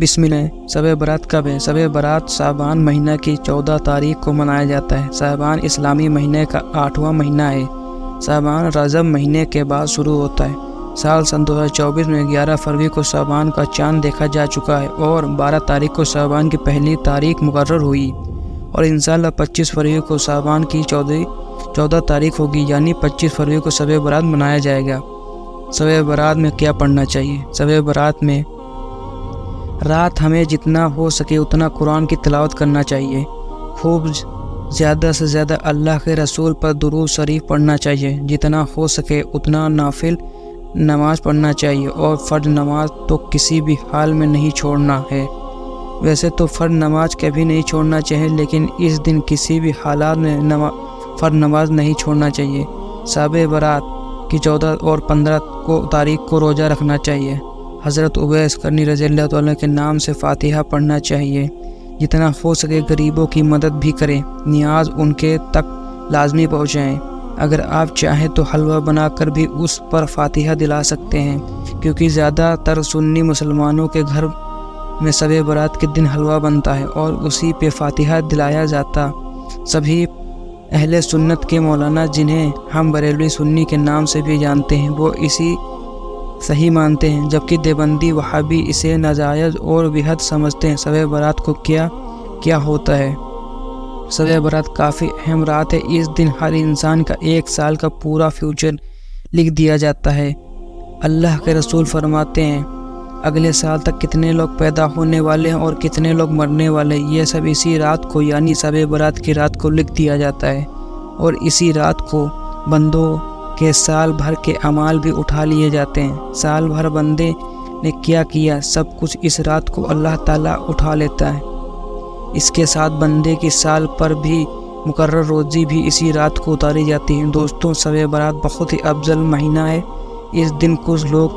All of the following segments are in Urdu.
بسم اللہ۔ شب برات کب ہے؟ شب برات شعبان مہینہ کی 14 تاریخ کو منایا جاتا ہے۔ شعبان اسلامی مہینے کا 8واں مہینہ ہے۔ شعبان رجب مہینے کے بعد شروع ہوتا ہے۔ سال سن 2024 میں 11 فروری کو شعبان کا چاند دیکھا جا چکا ہے اور 12 تاریخ کو شعبان کی پہلی تاریخ مقرر ہوئی، اور انشاءاللہ 25 فروری کو شعبان کی 14 تاریخ ہوگی، یعنی 25 فروری کو شب برات منایا جائے گا۔ شب برات میں کیا پڑھنا چاہیے؟ شب برات میں رات ہمیں جتنا ہو سکے اتنا قرآن کی تلاوت کرنا چاہیے، خوب زیادہ سے زیادہ اللہ کے رسول پر درود شریف پڑھنا چاہیے، جتنا ہو سکے اتنا نافل نماز پڑھنا چاہیے، اور فرض نماز تو کسی بھی حال میں نہیں چھوڑنا ہے۔ ویسے تو فرض نماز کبھی نہیں چھوڑنا چاہیے، لیکن اس دن کسی بھی حالات میں فرض نماز نہیں چھوڑنا چاہیے۔ شب برات کی 14 اور 15 تاریخ کو روزہ رکھنا چاہیے۔ حضرت اویس کرنی رضی اللہ عنہ کے نام سے فاتحہ پڑھنا چاہیے۔ جتنا ہو سکے غریبوں کی مدد بھی کریں، نیاز ان کے تک لازمی پہنچائیں۔ اگر آپ چاہیں تو حلوہ بنا کر بھی اس پر فاتحہ دلا سکتے ہیں، کیونکہ زیادہ تر سنی مسلمانوں کے گھر میں شب برات کے دن حلوہ بنتا ہے اور اسی پہ فاتحہ دلایا جاتا۔ سبھی اہل سنت کے مولانا، جنہیں ہم بریلوی سنی کے نام سے بھی جانتے ہیں، وہ اسی صحیح مانتے ہیں، جبکہ دیوبندی وہابی اسے ناجائز اور بےحد سمجھتے ہیں۔ شب برات کو کیا ہوتا ہے؟ شب برات کافی اہم رات ہے۔ اس دن ہر انسان کا 1 سال کا پورا فیوچر لکھ دیا جاتا ہے۔ اللہ کے رسول فرماتے ہیں، اگلے سال تک کتنے لوگ پیدا ہونے والے ہیں اور کتنے لوگ مرنے والے ہیں، یہ سب اسی رات کو یعنی شب برات کی رات کو لکھ دیا جاتا ہے، اور اسی رات کو بندوں کے سال بھر کے اعمال بھی اٹھا لیے جاتے ہیں۔ سال بھر بندے نے کیا سب کچھ اس رات کو اللہ تعالیٰ اٹھا لیتا ہے۔ اس کے ساتھ بندے کی سال پر بھی مقرر روزی بھی اسی رات کو اتاری جاتی ہے۔ دوستوں، شب برات بہت ہی افضل مہینہ ہے۔ اس دن کچھ لوگ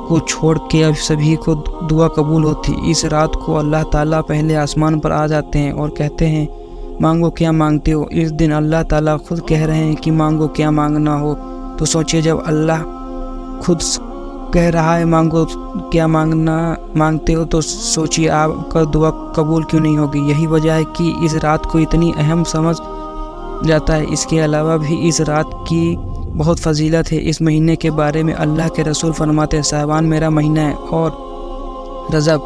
کو چھوڑ کے اب سبھی کو دعا قبول ہوتی۔ اس رات کو اللہ تعالیٰ پہلے آسمان پر آ جاتے ہیں اور کہتے ہیں، مانگو کیا مانگتے ہو۔ اس دن اللہ تعالیٰ خود کہہ رہے ہیں کہ مانگو کیا مانگنا ہو۔ تو سوچئے، جب اللہ خود کہہ رہا ہے مانگو کیا مانگتے ہو، تو سوچئے آپ کا دعا قبول کیوں نہیں ہوگی۔ یہی وجہ ہے کہ اس رات کو اتنی اہم سمجھ جاتا ہے۔ اس کے علاوہ بھی اس رات کی بہت فضیلت ہے۔ اس مہینے کے بارے میں اللہ کے رسول فرماتے ہیں، شعبان میرا مہینہ ہے، اور رجب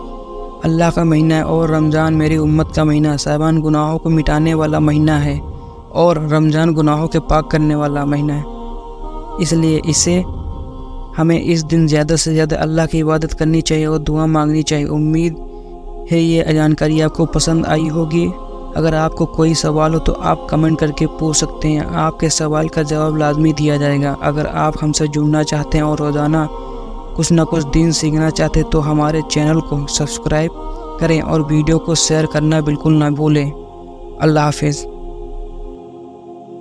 اللہ کا مہینہ ہے، اور رمضان میری امت کا مہینہ ہے۔ شعبان گناہوں کو مٹانے والا مہینہ ہے، اور رمضان گناہوں کے پاک کرنے والا مہینہ ہے۔ اس لیے ہمیں اس دن زیادہ سے زیادہ اللہ کی عبادت کرنی چاہیے اور دعا مانگنی چاہیے۔ امید ہے یہ جانکاری آپ کو پسند آئی ہوگی۔ اگر آپ کو کوئی سوال ہو تو آپ کمنٹ کر کے پوچھ سکتے ہیں، آپ کے سوال کا جواب لازمی دیا جائے گا۔ اگر آپ ہم سے جڑنا چاہتے ہیں اور روزانہ کچھ نہ کچھ دین سیکھنا چاہتے ہیں تو ہمارے چینل کو سبسکرائب کریں اور ویڈیو کو شیئر کرنا بالکل نہ بھولیں۔ اللہ حافظ۔